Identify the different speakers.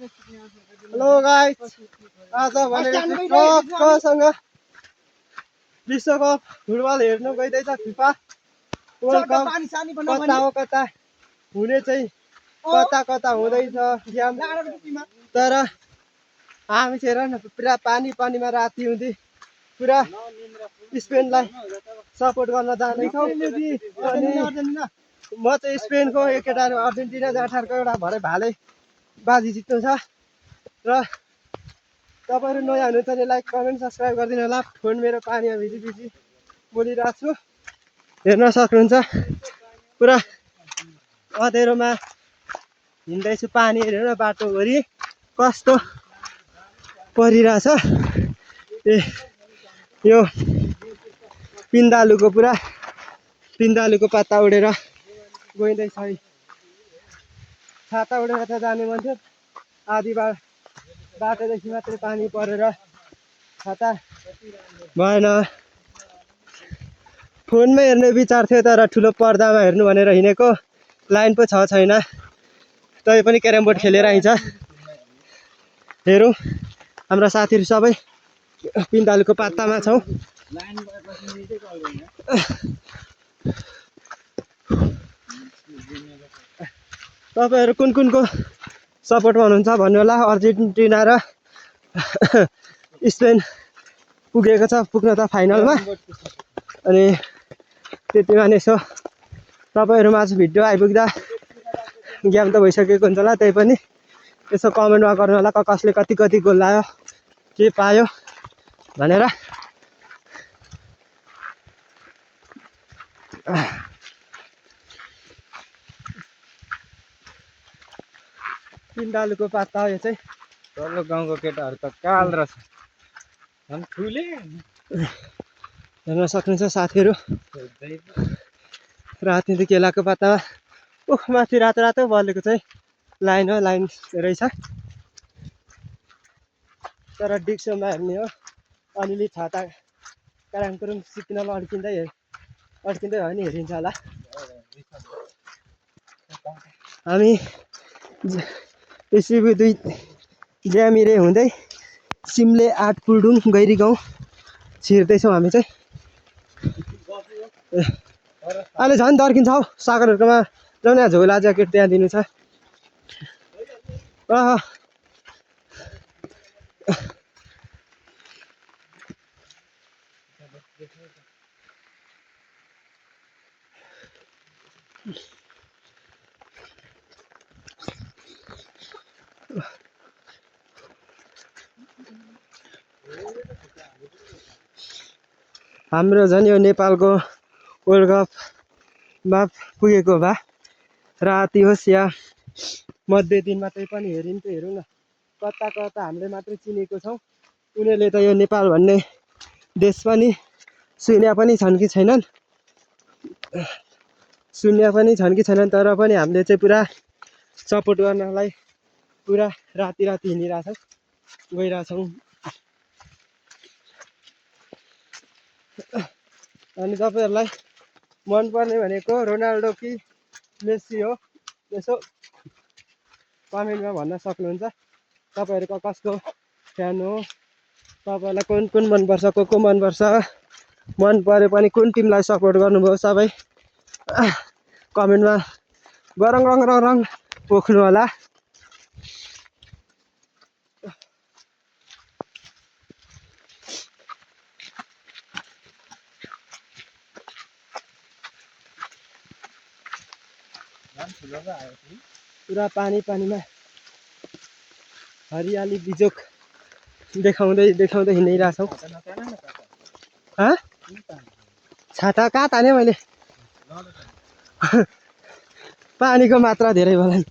Speaker 1: Hello guys, आज भने ट्रकसँग विश्वकप फुटबल हेर्नु गइदैछ। फिफा वर्ल्ड कप कता हो कता हुने चाहिँ कता कता हुँदैछ गेम। तर हामी चाहिँ हेर न पुरा पानीमा राति हुँदै पुरा स्पेनलाई सपोर्ट गर्न जाँदैछौँ। म चाहिँ स्पेनको एकैटा अर्जेन्टिना जाठारको एउटा भरे भाले बाजी जित्नु छ। र तपाईहरु नयाँ हुनुहुन्छ भने लाइक कमेन्ट सब्स्क्राइब गरिदिनु होला। फोन मेरो पानीमा भिजी बोलिरहेको छु, हेर्न सक्नुहुन्छ। पुरा अँधेरोमा हिँड्दैछु, पानी हेरेर बाटोभरि कस्तो परिरहेछ। यो पिन्दालुको पिन्दालुको पत्ता उडेर गइँदैछ। छाता उडेर त जाने मन थियो, आधी बाटोदेखि मात्रै पानी परेर छाता भएन। फोनमै हेर्ने विचार थियो, तर ठुलो पर्दामा हेर्नु भनेर हिँडेको। लाइन पो छैन, तै पनि क्यारम बोर्ड खेलेर आइन्छ। हेरौँ, हाम्रा साथीहरू सबै पिन्दालुको पत्तामा छौँ। तपाईहरु कुनको सपोर्टमा हुनुहुन्छ भन्नु होला। अर्जेन्टिना र स्पेन पुगेको छ, पुग्न त फाइनलमा। अनि त्यतिमा नै यसो तपाईहरुमा आज भिडियो आइपुग्दा गेम त भइसकेको हुन्छ होला। त्यही पनि यसो कमेन्टमा गर्नु होला कसले कति गोल लायो, के पायो भनेर। पिन्दालुको पात्ता हो यो चाहिँ।
Speaker 2: तल्लो गाउँको केटाहरू त काल रहेछ, झन् ठुले।
Speaker 1: हेर्न सक्नुहुन्छ साथीहरू, राति केलाको पातामा माथि रातो बलेको चाहिँ लाइन हो, लाइन रहेछ। तर डिक्सोमा हेर्ने हो, अलिअलि छाता कराङकुरुङ सिग्नल अड्किँदै हो भने हेरिन्छ होला। हामी एसिबी 2 ज्यामिरे हुँदै सिमले 8 पुलडुङ गैरी गाउँ छिर्दैछौँ हामी चाहिँ। अहिले झन् दर्किन्छ हौ सागरहरूकोमा। जाउँ न, झोला ज्याकेट त्यहाँ दिनु छ। हाम्रो झन् यो नेपालको वर्ल्ड कपमा पुगेको भए राति होस् या मध्य दिन मात्रै पनि हेरिन्थ्यो। हेरौँ न, कता हामीले मात्रै चिनेको छौँ। उनीहरूले त यो नेपाल भन्ने देश पनि सुन्या पनि छन् कि छैनन्, तर पनि हामीले चाहिँ पुरा सपोर्ट गर्नलाई पुरा राति हिँडिरहेछौँ, गइरहेछौँ। अनि तपाईहरुलाई मनपर्ने भनेको रोनाल्डो कि मेस्सी हो, यसो कमेन्टमा भन्न सक्नुहुन्छ। तपाईहरुको कसको फ्यान हो, तपाईहरुलाई कुन मनपर्छ, को मनपर्छ, मन परे पनि कुन टिमलाई सपोर्ट गर्नुभयो, सबै कमेन्टमा गरङ पोख्नु होला। पुरा पानीमा हरियाली बिजोक देखाउँदै हिँडिरहेछौँ। छाता कहाँ ताने मैले, पानीको मात्रा धेरै भयो।